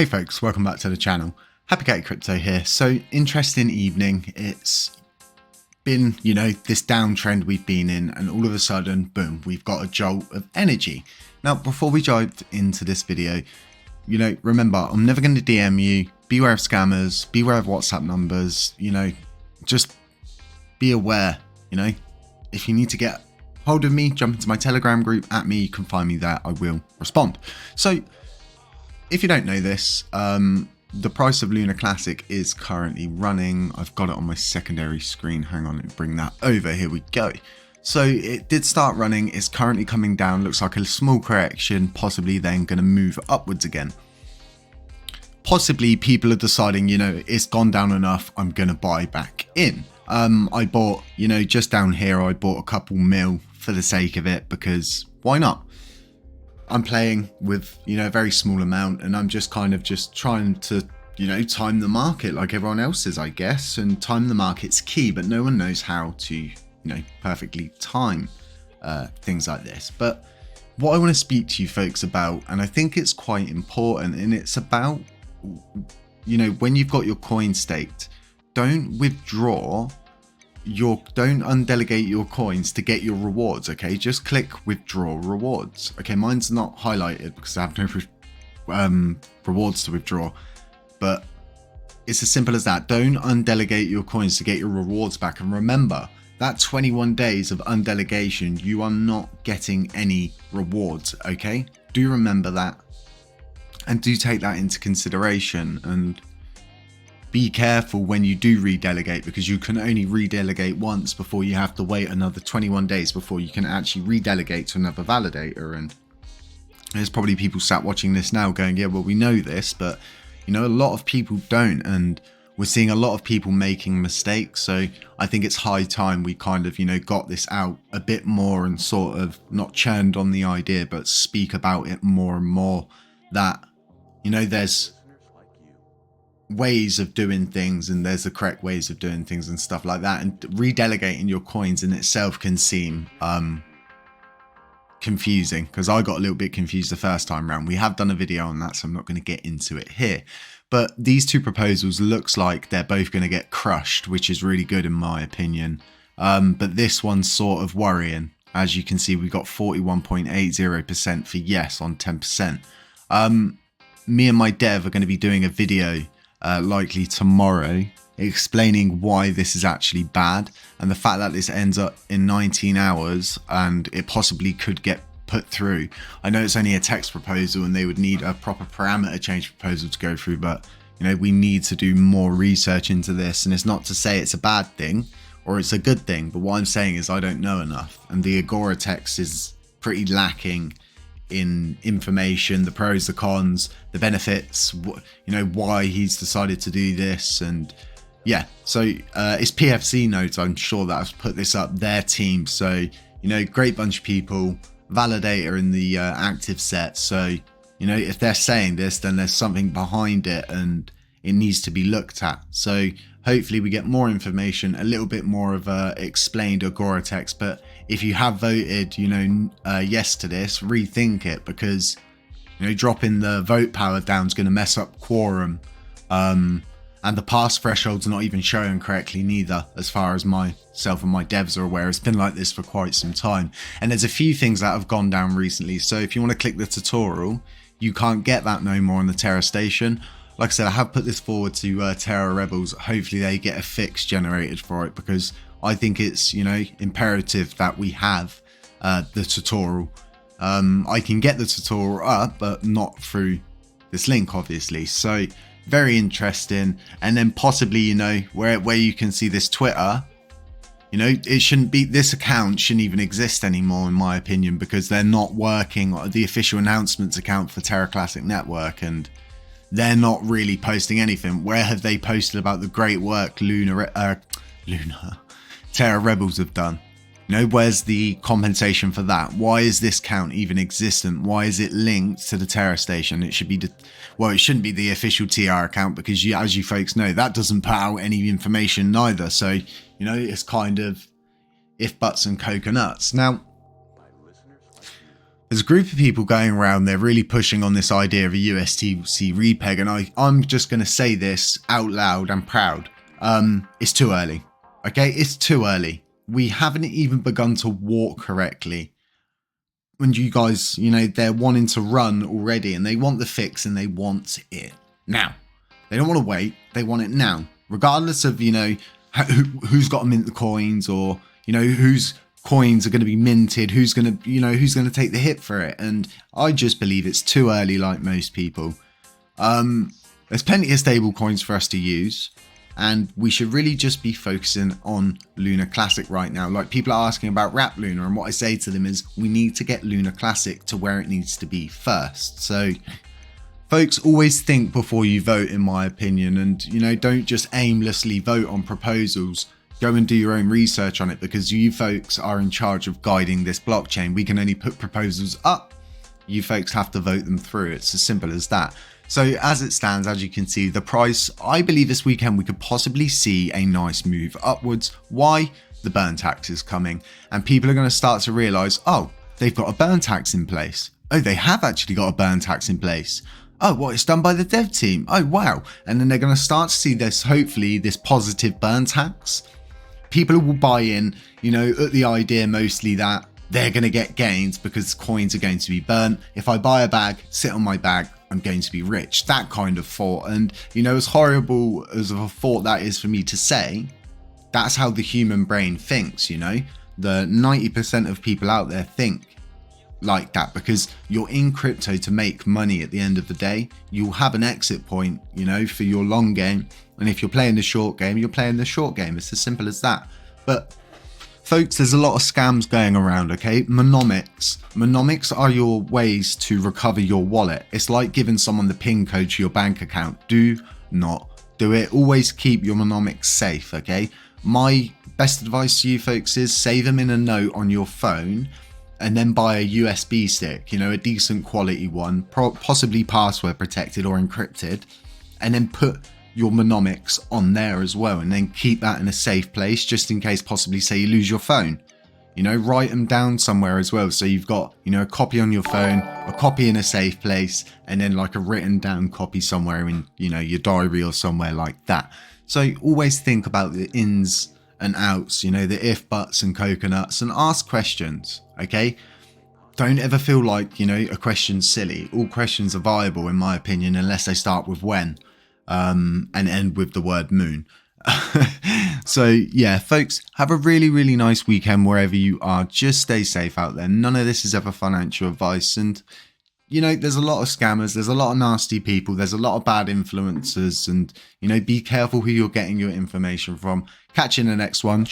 Hey folks, welcome back to the channel. Happy Cat Crypto here. So interesting evening. It's been, this downtrend we've been in, and all of a sudden, boom, we've got a jolt of energy. Now, before we dive into this video, remember, I'm never going to DM you. Beware of scammers, beware of WhatsApp numbers, just be aware, if you need to get hold of me, jump into my Telegram group at me, you can find me there, I will respond. So, if you don't know this, the price of LUNACLASSIC is currently running. I've got it on my secondary screen. Hang on, let me bring that over. Here we go. So it did start running. It's currently coming down. Looks like a small correction, possibly then going to move upwards again. Possibly people are deciding, it's gone down enough. I'm going to buy back in. I bought, just down here, I bought a couple mil for the sake of it because why not? I'm playing with, a very small amount, and I'm just kind of just trying to, time the market like everyone else is, I guess. And time the market's key, but no one knows how to, perfectly time things like this. But what I want to speak to you folks about, and I think it's quite important, and it's about, when you've got your coin staked, don't undelegate your coins to get your rewards. Okay, just click withdraw rewards. Okay, mine's not highlighted because I have no rewards to withdraw, but it's as simple as that. Don't undelegate your coins to get your rewards back. And remember that 21 days of undelegation, you are not getting any rewards. Okay, do remember that, and do take that into consideration. And be careful when you do redelegate, because you can only redelegate once before you have to wait another 21 days before you can actually redelegate to another validator. And there's probably people sat watching this now going, yeah, well, we know this, but a lot of people don't, and we're seeing a lot of people making mistakes. So I think it's high time we kind of, got this out a bit more and sort of not churned on the idea, but speak about it more and more, that, there's ways of doing things and there's the correct ways of doing things and stuff like that. And redelegating your coins in itself can seem confusing, because I got a little bit confused the first time around. We have done a video on that, so I'm not going to get into it here. But these two proposals looks like they're both going to get crushed, which is really good in my opinion. But this one's sort of worrying. As you can see, we got 41.80% for yes on 10%. Me and my dev are going to be doing a video likely tomorrow, explaining why this is actually bad, and the fact that this ends up in 19 hours and it possibly could get put through. I know it's only a text proposal and they would need a proper parameter change proposal to go through, but we need to do more research into this. And it's not to say it's a bad thing or it's a good thing, but what I'm saying is I don't know enough, and the Agora text is pretty lacking in information, the pros, the cons, the benefits, why he's decided to do this. And yeah, so it's PFC nodes, I'm sure, that have put this up, their team. So great bunch of people, validator in the active set. So if they're saying this, then there's something behind it and it needs to be looked at. So hopefully we get more information, a little bit more of a explained Agora text. But if you have voted, yes to this, rethink it, because, dropping the vote power down is going to mess up quorum. And the pass threshold's not even showing correctly neither, as far as myself and my devs are aware. It's been like this for quite some time. And there's a few things that have gone down recently. So if you want to click the tutorial, you can't get that no more on the Terra station. Like I said, I have put this forward to Terra Rebels. Hopefully they get a fix generated for it, because I think it's, imperative that we have the tutorial. I can get the tutorial up, but not through this link, obviously. So very interesting. And then possibly, where you can see this Twitter, it shouldn't be, this account shouldn't even exist anymore, in my opinion, because they're not working on the official announcements account for Terra Classic Network, and they're not really posting anything. Where have they posted about the great work Terra Rebels have done? Where's the compensation for that? Why is this count even existent? Why is it linked to the Terra station? It should be, it shouldn't be the official TR account, because as you folks know, that doesn't put out any information neither. So, it's kind of if buts and coconuts. Now, There's a group of people going around, they're really pushing on this idea of a USTC repeg, and I'm just going to say this out loud and proud. It's too early. Okay, it's too early. We haven't even begun to walk correctly. And you guys, you know, they're wanting to run already, and they want the fix, and they want it now. They don't want to wait. They want it now. Regardless of, you know, who's got to mint the coins, or, you know, whose coins are going to be minted, who's going to take the hit for it. And I just believe it's too early, like most people. There's plenty of stable coins for us to use, and we should really just be focusing on Luna Classic right now. Like, people are asking about Wrap Luna, and what I say to them is we need to get Luna Classic to where it needs to be first. So folks, always think before you vote, in my opinion, and, you know, don't just aimlessly vote on proposals. Go and do your own research on it, because you folks are in charge of guiding this blockchain. We can only put proposals up. You folks have to vote them through. It's as simple as that. So as it stands, as you can see, the price, I believe this weekend we could possibly see a nice move upwards. Why? The burn tax is coming, and people are going to start to realize, oh, they've got a burn tax in place. Oh, they have actually got a burn tax in place. Oh, what, it's done by the dev team. Oh, wow. And then they're going to start to see this, hopefully, this positive burn tax. People will buy in, you know, at the idea mostly that they're going to get gains because coins are going to be burnt. If I buy a bag, sit on my bag, I'm going to be rich. That kind of thought. And, you know, as horrible as of a thought that is for me to say, that's how the human brain thinks, you know. The 90% of people out there think like that, because you're in crypto to make money at the end of the day. You'll have an exit point, you know, for your long game. And if you're playing the short game, you're playing the short game. It's as simple as that. But folks, there's a lot of scams going around, okay? Monomics. Monomics are your ways to recover your wallet. It's like giving someone the PIN code to your bank account. Do not do it. Always keep your monomics safe, okay? My best advice to you folks is save them in a note on your phone, and then buy a USB stick, you know, a decent quality one, possibly password protected or encrypted, and then put your monomics on there as well, and then keep that in a safe place just in case, possibly say you lose your phone. You know, write them down somewhere as well, so you've got, you know, a copy on your phone, a copy in a safe place, and then like a written down copy somewhere in, you know, your diary or somewhere like that. So always think about the ins and outs, you know, the if, buts and coconuts, and ask questions, okay? Don't ever feel like, you know, a question's silly. All questions are viable, in my opinion, unless they start with when, and end with the word moon. So yeah, folks, have a really, really nice weekend wherever you are. Just stay safe out there. None of this is ever financial advice, and, you know, there's a lot of scammers, there's a lot of nasty people, there's a lot of bad influencers, and, you know, be careful who you're getting your information from. Catch you in the next one.